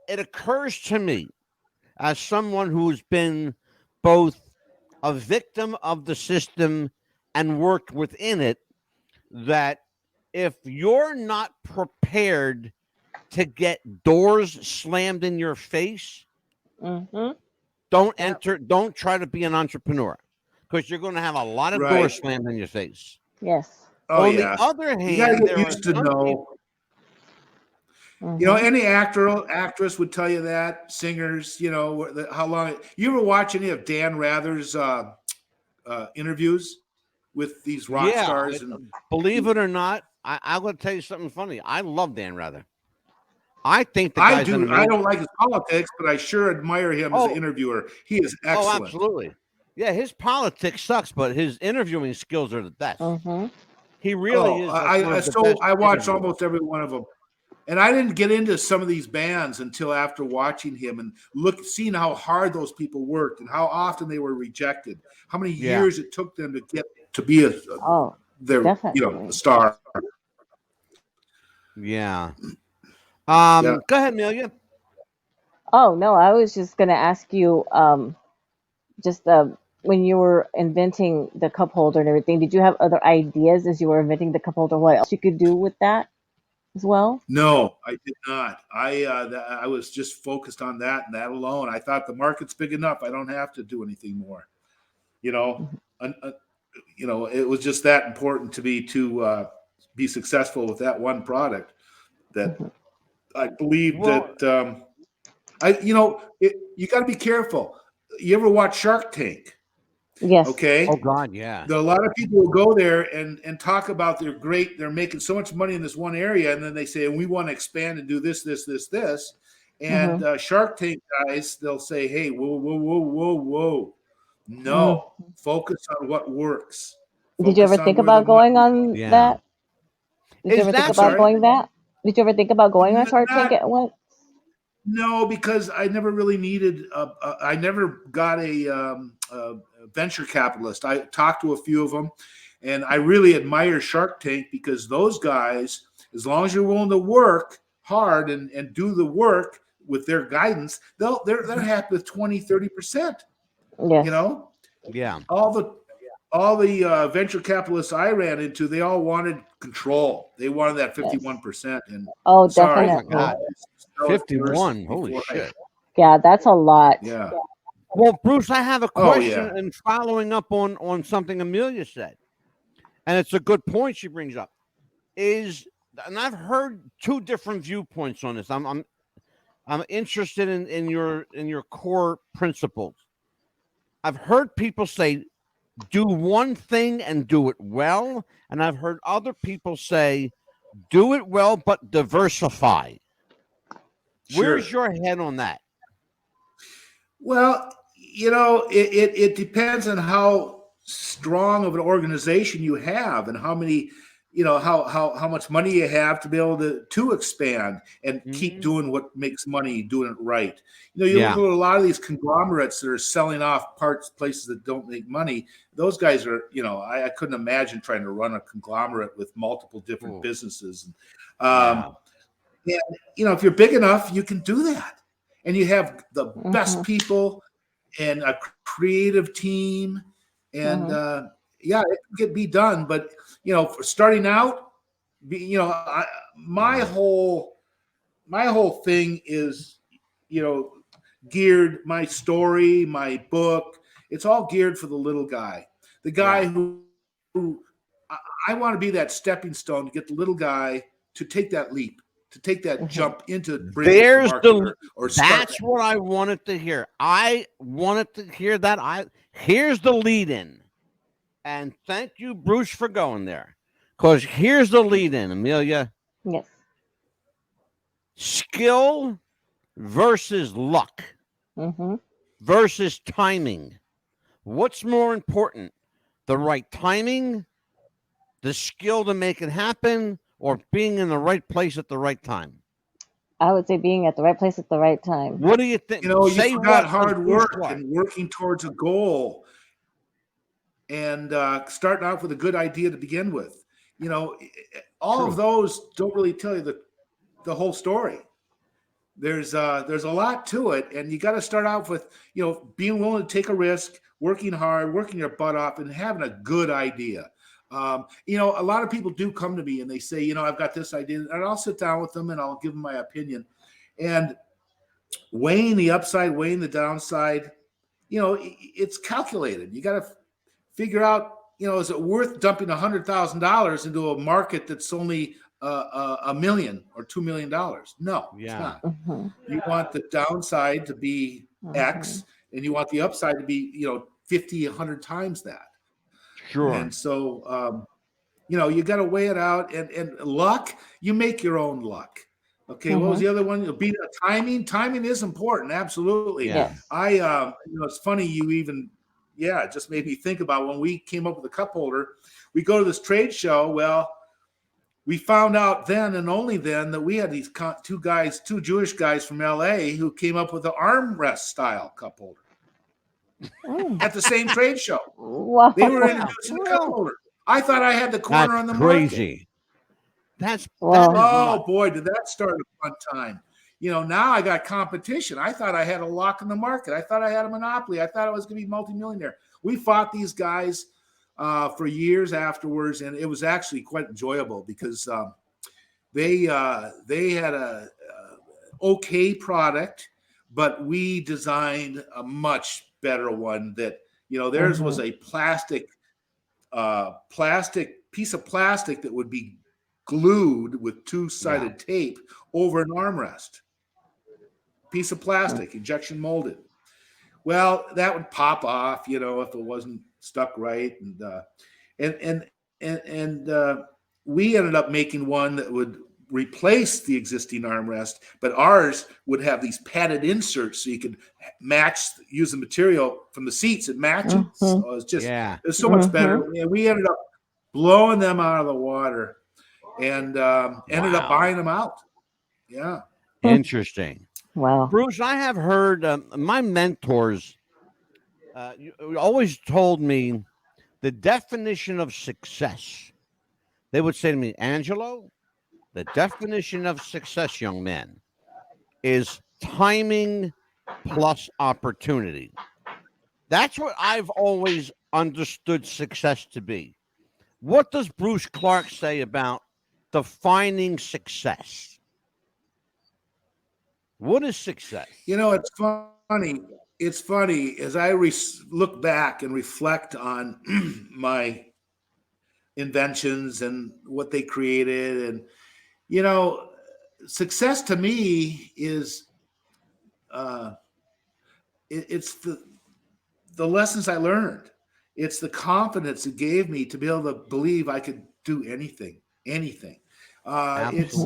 A: occurs to me as someone who's been both a victim of the system and worked within it, that if you're not prepared to get doors slammed in your face, don't try to be an entrepreneur, because you're going to have a lot of doors slammed in your face.
B: Yes.
A: On the other hand,
C: you gotta get used to know. Any actress would tell you that. Singers, how long. You ever watch any of Dan Rather's interviews with these rock stars?
A: Believe it or not, I'm going to tell you something funny. I love Dan Rather. I think the guy's
C: I do. I don't like his politics, but I sure admire him as an interviewer. He is excellent.
A: Oh, absolutely. Yeah, his politics sucks, but his interviewing skills are the best. He really is.
C: I watched almost every one of them. And I didn't get into some of these bands until after watching him and seeing how hard those people worked and how often they were rejected, how many years it took them to get to be a star.
A: Yeah. Go ahead, Amelia.
B: Oh no, I was just going to ask you. just when you were inventing the cup holder and everything, did you have other ideas as you were inventing the cup holder? What else you could do with that as well?
C: No, I did not. I was just focused on that and that alone. I thought the market's big enough. I don't have to do anything more. You know, it was just that important to me to be successful with that one product that I believe
A: Well,
C: that you got to be careful. You ever watch Shark Tank?
B: Yes.
A: oh
C: Okay.
A: God, yeah.
C: A lot of people will go there and talk about they're making so much money in this one area, and then they say, and we want to expand and do this, this, this, this. And
B: Mm-hmm.
C: Shark Tank guys, they'll say, hey, whoa, whoa, whoa, whoa, whoa.
B: Mm.
C: No, focus on what works.
B: Did you ever
C: Focus on
B: think
C: where the
B: about
C: money.
B: going on
A: Yeah.
B: that? Did you
A: Is
B: ever think
C: I'm
A: that
B: about
C: sorry.
B: going that? Did you ever think about going on Shark Tank
C: Not
B: at once?
C: No, because I never really needed. I never got a venture capitalist. I talked to a few of them, and I really admire Shark Tank because those guys, as long as you're willing to work hard and do the work with their guidance, they're happy with 20-30%. You
B: Yes.
C: know,
A: yeah.
C: all the venture capitalists I ran into, they all wanted control. They wanted that
B: Yes.
C: 51%. And
B: Oh,
C: sorry,
A: Oh my
B: definitely.
A: God.
C: sell it first
A: 51. Holy
C: before I.
A: shit.
B: Yeah, that's a lot.
C: Yeah.
A: Well, Bruce, I have a
C: Oh
A: question
C: yeah.
A: and following up on something Amelia said, and it's a good point she brings up. And I've heard two different viewpoints on this. I'm interested in your core principles. I've heard people say do one thing and do it well, and I've heard other people say do it well but diversify. Where's
C: Sure.
A: your head on that?
C: Well, it depends on how strong of an organization you have and how many, how much money you have to be able to expand and keep
A: Mhm.
C: doing what makes money, doing it right. You look
A: Yeah.
C: at a lot of these conglomerates that are selling off parts, places that don't make money. Those guys are, I couldn't imagine trying to run a conglomerate with multiple different
A: Ooh,
C: businesses.
A: yeah.
C: And if you're big enough, you can do that, and you have the best
B: Mm-hmm.
C: people and a creative team, and
B: Mm-hmm.
C: yeah, it can be done. But for starting out, my
A: Yeah.
C: whole thing is, you know, geared. My story, my book, it's all geared for the little guy, the guy
A: Yeah.
C: who I want to be that stepping stone to get the little guy to take that leap, to take that
B: Mm-hmm.
C: jump into bringing it to
A: There's
C: market
A: the
C: or start.
A: that's what I wanted to hear. I wanted to hear that. Here's the lead in. And thank you, Bruce, for going there. Because here's the lead in, Amelia.
B: Yes.
A: Skill versus luck
B: Mm-hmm.
A: versus timing. What's more important? The right timing, the skill to make it happen, or being in the right place at the right time?
B: I would say being at the right place at the right time.
A: What do you think?
C: You
A: Say
C: forgot
A: what?
C: hard
A: Bruce
C: work
A: what?
C: and working towards a goal, and starting out with a good idea to begin with. All of
A: True.
C: those don't really tell you the whole story. There's a lot to it, and you got to start out with being willing to take a risk, working hard, working your butt off, and having a good idea. A lot of people do come to me and they say, I've got this idea, and I'll sit down with them and I'll give them my opinion, and weighing the upside, weighing the downside. It's calculated. You got to figure out, is it worth dumping $100,000 into a market that's only $1 million or $2 million? No, it's
A: Yeah.
C: not.
B: Mm-hmm.
C: You want the downside to be
B: Mm-hmm.
C: X, and you want the upside to be 50, 100 times that.
A: Sure.
C: And so you got to weigh it out, and luck, you make your own luck. Okay, what was
B: Mm-hmm.
C: the other one? Be timing is important, absolutely.
A: Yeah.
B: Yes.
C: It's funny you even it just made me think about when we came up with the cup holder. We go to this trade show. Well, we found out then and only then that we had these two Jewish guys from LA who came up with the armrest style cup holder
B: Mm.
C: at the same trade show.
B: Wow.
C: They were
A: Yeah.
C: introducing the cup holder. I thought I had the corner
A: That's
C: on the market.
A: crazy. That
B: Well,
A: is
C: Oh
A: nuts.
C: boy, did that start a fun time. now I got competition. I thought I had a lock in the market. I thought I had a monopoly. I thought I was going to be multimillionaire. We fought these guys for years afterwards, and it was actually quite enjoyable because they had a okay product, but we designed a much better one that, theirs was a plastic piece of plastic that would be glued with two-sided tape over an armrest. Piece of plastic, injection molded. Well, that would pop off, if it wasn't stuck right, and we ended up making one that would replace the existing armrest, but ours would have these padded inserts so you could use the material from the seats and match it. So it's so much better. And we ended up blowing them out of the water and ended up buying them out. Yeah.
A: Interesting.
B: Wow.
A: Bruce, I have heard my mentors always told me the definition of success. They would say to me, Angelo, the definition of success, young man, is timing plus opportunity. That's what I've always understood success to be. What does Bruce Clark say about defining success? What is success?
C: It's funny. It's funny as I look back and reflect on my inventions and what they created. And, success to me is it's the lessons I learned. It's the confidence it gave me to be able to believe I could do anything. It's,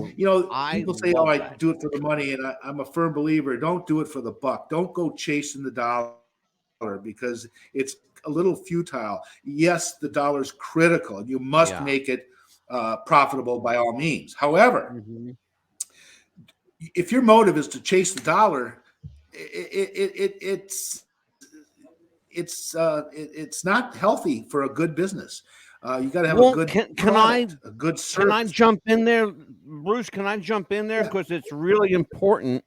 C: people say, oh, I do it for the money. And I'm a firm believer. Don't do it for the buck. Don't go chasing the dollar because it's a little futile. Yes, the dollar's critical. You must make it profitable by all means. However, if your motive is to chase the dollar, it's not healthy for a good business. You got to have a good a good service.
A: Can I jump in there, Bruce? Can I jump in there because it's really important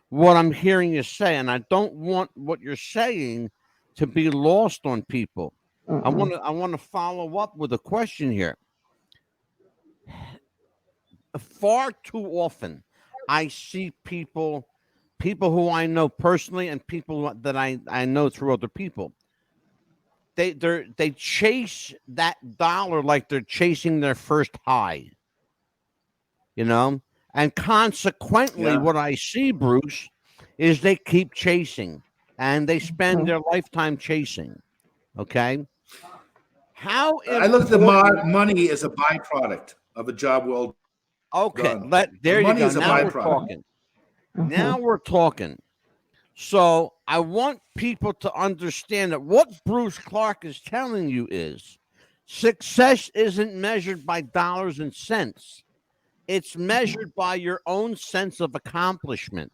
A: what I'm hearing you say, and I don't want what you're saying to be lost on people. I want to follow up with a question here. Far too often, I see people who I know personally and people that I know through other people. They chase that dollar like they're chasing their first high, and consequently, what I see, Bruce, is they keep chasing and they spend their lifetime chasing. Okay.
C: I look at the money as a byproduct of a job well done.
A: There
C: money
A: you go.
C: Is a
A: now
C: byproduct.
A: we're talking. Now we're talking. So I want people to understand that what Bruce Clark is telling you is success isn't measured by dollars and cents. It's measured by your own sense of accomplishment.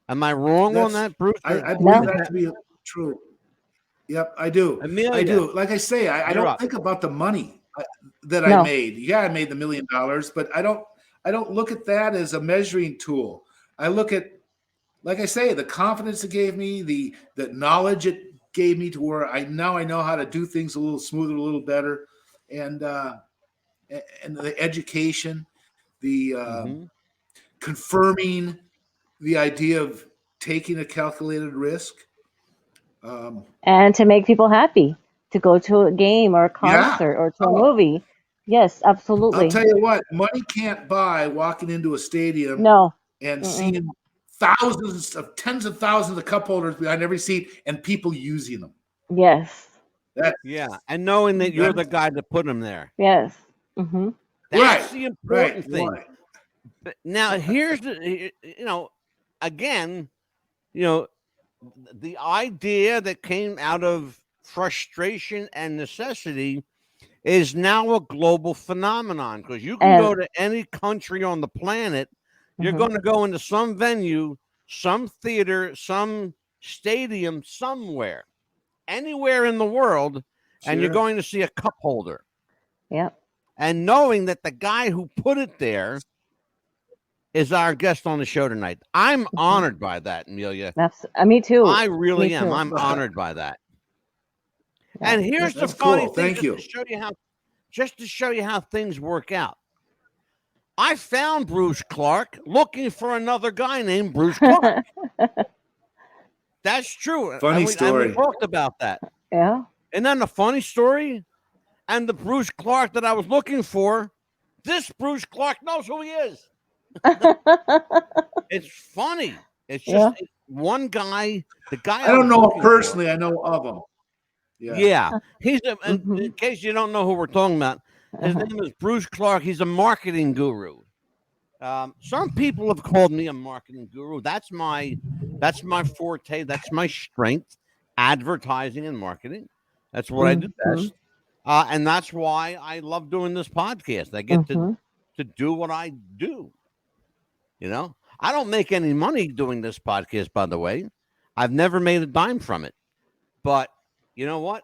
A: Am I wrong on that, Bruce?
C: I believe that to be true. Yep, I do.
A: Amelia,
C: I do. Like I say, I don't think about the money that I made. Yeah, I made the $1 million, but I don't look at that as a measuring tool. I look at, like I say, the confidence it gave me, the knowledge it gave me to where I know how to do things a little smoother, a little better, and the education, the confirming the idea of taking a calculated risk.
B: And to make people happy, to go to a game or a concert or to a movie. Yes, absolutely.
C: I'll tell you what, money can't buy walking into a stadium and seeing tens of thousands of cup holders behind every seat and people using them.
B: Yes.
A: And knowing that you're the guy to put them there.
B: Yes.
A: That's the important thing. Right. But now here's the, again, the idea that came out of frustration and necessity is now a global phenomenon because you can go to any country on the planet. You're going to go into some venue, some theater, some stadium, somewhere, anywhere in the world, and you're going to see a cup holder.
B: Yep.
A: And knowing that the guy who put it there is our guest on the show tonight. I'm honored by that, Amelia.
B: Me too.
A: I really
B: Me
A: am.
B: too.
A: I'm honored by that.
B: Yeah.
A: And here's the
C: That's
A: funny
C: cool.
A: thing,
C: Thank you.
A: just to show you how things work out. I found Bruce Clark looking for another guy named Bruce Clark. That's true.
C: Funny
A: and we
C: story.
A: talked about that.
B: Yeah.
A: And then the funny story, and the Bruce Clark that I was looking for, this Bruce Clark knows who he is. It's funny. It's just one guy, the guy
C: I don't
A: was
C: know
A: looking
C: personally.
A: for.
C: I know of him.
A: Yeah. He's
B: Mhm.
A: in case you don't know who we're talking about, his name is Bruce Clark. He's a marketing guru. Some people have called me a marketing guru. That's my forte. That's my strength. Advertising and marketing. That's what I do best. And that's why I love doing this podcast. I get to do what I do. You know, I don't make any money doing this podcast, by the way. I've never made a dime from it. But you know what?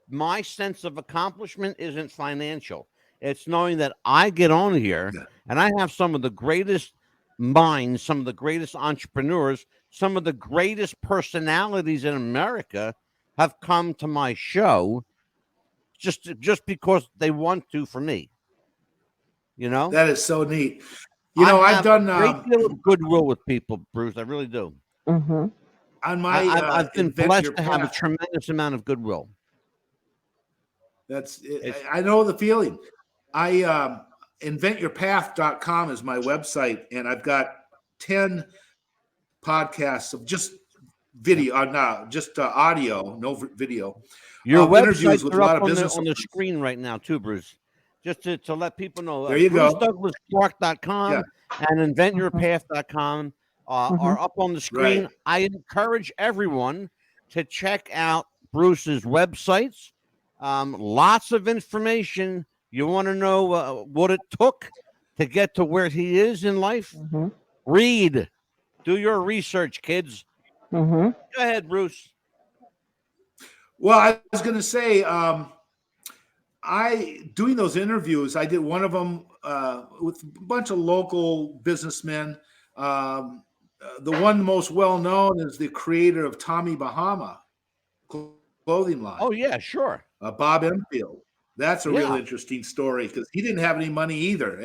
A: My sense of accomplishment isn't financial. It's knowing that I get on here and I have some of the greatest minds, some of the greatest entrepreneurs, some of the greatest personalities in America have come to my show just because they want to for me. You know,
C: That is so neat. I've done
A: a great deal of goodwill with people, Bruce. I really do.
B: Mhm.
C: on my
A: I've been
C: Invent Your
A: blessed to have a
C: Path.
A: tremendous amount of goodwill.
C: I know the feeling. I inventyourpath.com is my website, and I've got 10 podcasts of just video, just audio, no video.
A: Your
C: interviews
A: websites
C: with a
A: are
C: lot
A: up
C: of
A: on
C: business
A: the
C: owners.
A: screen right now too, Bruce. Just to let people know,
C: There you go.
A: BruceDouglasClark.com
C: Yeah.
A: and InventYourPath.com are up on the screen.
C: Right.
A: I encourage everyone to check out Bruce's websites. Lots of information. You want to know what it took to get to where he is in life? Read. Do your research, kids. Go ahead, Bruce.
C: Well, I was going to say, doing those interviews, I did one of them with a bunch of local businessmen. The one most well known is the creator of Tommy Bahama clothing line.
A: Oh yeah, sure.
C: Bob Enfield. That's a real
A: Yeah.
C: interesting story because he didn't have any money either.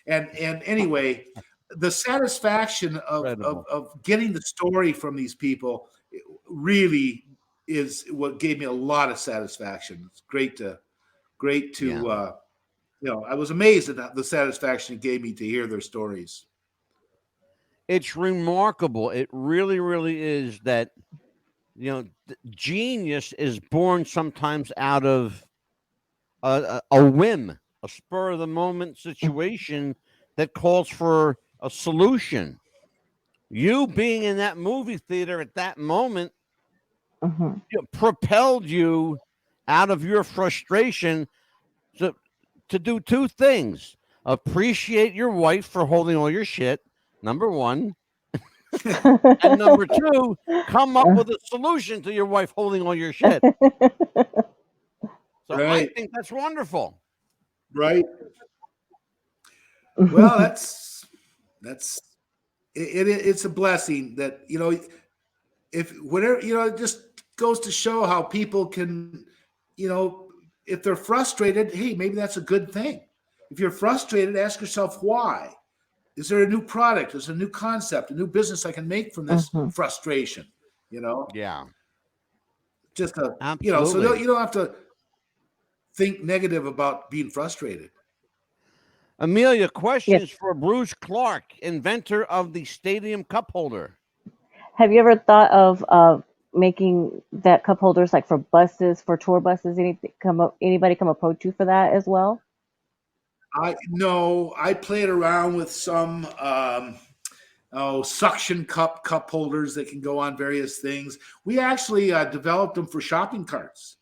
C: And anyway, the satisfaction
A: Incredible.
C: of getting the story from these people really is what gave me a lot of satisfaction. It's great to I was amazed at the satisfaction it gave me to hear their stories.
A: It's remarkable. It really, really is that, genius is born sometimes out of a whim, a spur of the moment situation that calls for a solution. You being in that movie theater at that moment propelled you out of your frustration to do two things: appreciate your wife for holding all your shit, number one, and number two, come up with a solution to your wife holding all your shit. So I
C: Right.
A: think that's wonderful.
C: Right. Well, it's a blessing that, if whatever, it just goes to show how people can, if they're frustrated, hey, maybe that's a good thing. If you're frustrated, ask yourself why. Is there a new product? Is there a new concept, a new business I can make from this frustration?
A: Yeah.
C: Just so
A: Absolutely.
C: you don't have to think negative about being frustrated.
A: Amelia, questions for Bruce Clark, inventor of the Stadium Cupholder.
B: Have you ever thought of making that cup holders like for buses, for tour buses? Anybody come approach you for that as well?
C: I played around with some suction cup holders that can go on various things. We actually developed them for shopping carts,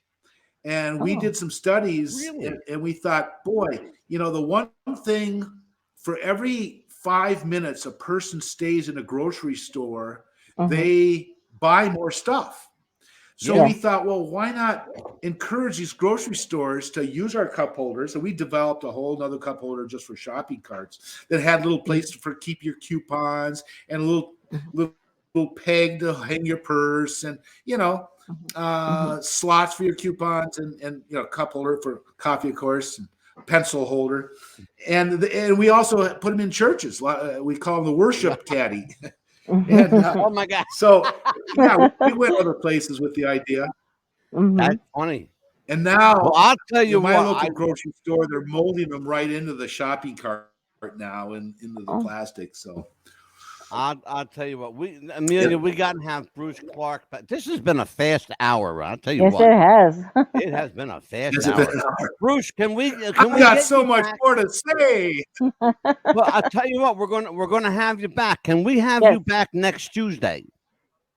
C: and we did some studies.
A: Really?
C: And we thought, boy, the one thing, for every 5 minutes a person stays in a grocery store, they buy more stuff. So
A: Yeah.
C: we thought, well, why not encourage these grocery stores to use our cup holders? And we developed a whole other cup holder just for shopping carts that had a little place for keep your coupons and a little peg to hang your purse, and slots for your coupons, and cup holder for coffee, of course, and pencil holder, and we also put them in churches. We call them the worship caddy. And
A: Oh my God,
C: so yeah, we went other places with the idea.
A: that's funny.
C: And now,
A: Well, I'll tell you
C: my
A: what.
C: local grocery store, they're molding them right into the shopping cart now and into the plastic. So
A: I'll tell you what. Amelia, we got to have Bruce Clark. But this has been a fast hour. I'll tell you
B: Yes,
A: what.
B: it has.
A: It has been a fast
C: has it
A: hour.
C: been an hour?
A: Bruce, can we?
C: I've got
A: get
C: so
A: you
C: much
A: back?
C: more to say.
A: Well, I'll tell you what. We're gonna have you back. Can we have
B: Yes.
A: you back next Tuesday?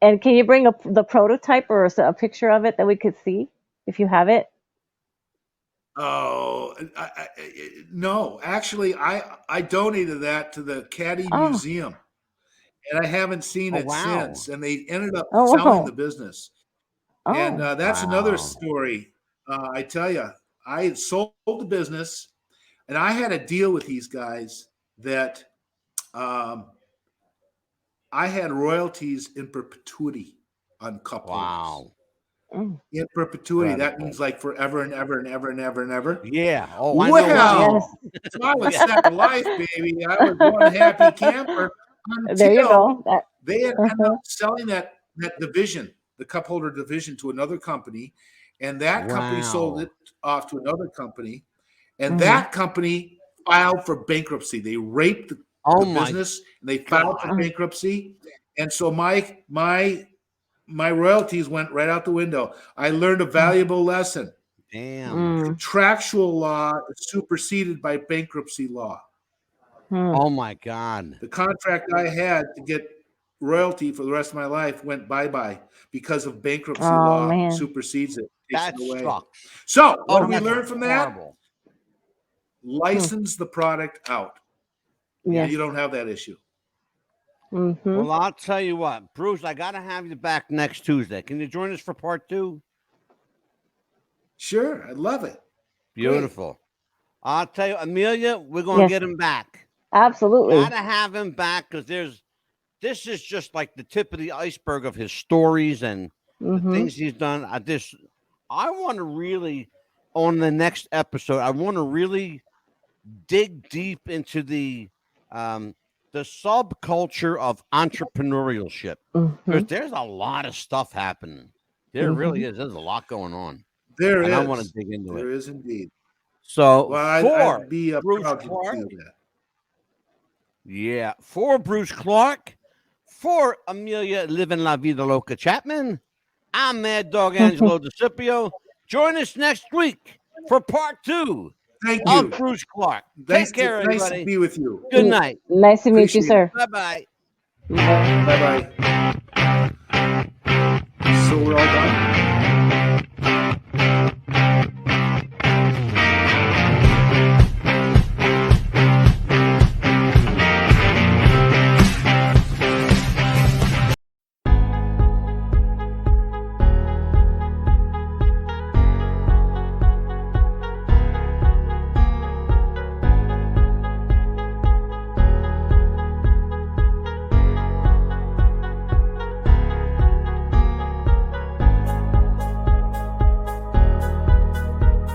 B: And can you bring up the prototype or a picture of it that we could see if you have it?
C: Oh, no, actually, I donated that to the Caddy
B: Oh.
C: Museum, and I haven't seen
A: Oh,
C: it
A: wow.
C: since. And they ended up
B: Oh,
C: selling
B: wow.
C: the business.
B: Oh.
C: And that's
A: Wow.
C: another story. I tell you, I sold the business, and I had a deal with these guys that I had royalties in perpetuity on cup holders.
A: Wow.
B: Mm.
C: In perpetuity, that
A: Incredible.
C: means like forever and ever and ever and ever and ever.
A: Yeah. Oh, I know.
C: Well,
B: Yes.
C: so I was set for life, baby. I was one happy camper
B: There you
C: until
B: go.
C: they had ended up selling that division, the cup holder division, to another company, and that company sold
A: Wow.
C: it off to another company, and
B: Mhm.
C: that company filed for bankruptcy. They raped the
A: Oh my
C: business, and they filed for
B: God.
C: bankruptcy, and so my royalties went right out the window. I learned a valuable lesson.
A: damn.
B: Mm.
C: Contractual law is superseded by bankruptcy law.
B: Mm.
A: Oh my God.
C: The contract I had to get royalty for the rest of my life went bye-bye because of bankruptcy
B: Oh,
C: law
B: man.
C: supersedes it, takes
A: That
C: it away.
A: sucks.
C: So what
A: Oh,
C: do we
A: that's
C: learn from that?
A: horrible.
C: License the product out.
B: Yes.
C: And you don't have that issue.
B: Mm-hmm.
A: Well, I'll tell you what, Bruce. I got to have you back next Tuesday. Can you join us for part 2?
C: Sure, I love it.
A: Beautiful. I'll tell you, Amelia, we're going to
B: Yes.
A: get him back.
B: Absolutely.
A: Got to have him back because this is just like the tip of the iceberg of his stories and the
B: Mm-hmm.
A: things he's done. I want to really, on the next episode, I want to really dig deep into the subculture of entrepreneurship,
B: Mm-hmm.
A: because there's a lot of stuff happening. There really is. There's a lot going on,
C: There
A: and
C: is.
A: I want to dig into
C: There
A: it.
C: is indeed.
A: So
C: Well,
A: for
C: I'd be
A: Bruce
C: proud to
A: Clark,
C: do that.
A: yeah, for Bruce Clark, for Amelia Living La Vida Loca Chapman, I'm Mad Dog Angelo DeCipio. Join us next week for part 2
C: Thank you.
A: of Bruce Clark.
C: Nice
A: Take care,
C: nice
A: everybody.
C: to be with you.
A: Good night.
B: Nice to meet you,
C: Appreciate
B: sir.
A: Bye-bye.
C: Bye-bye. So we're all done?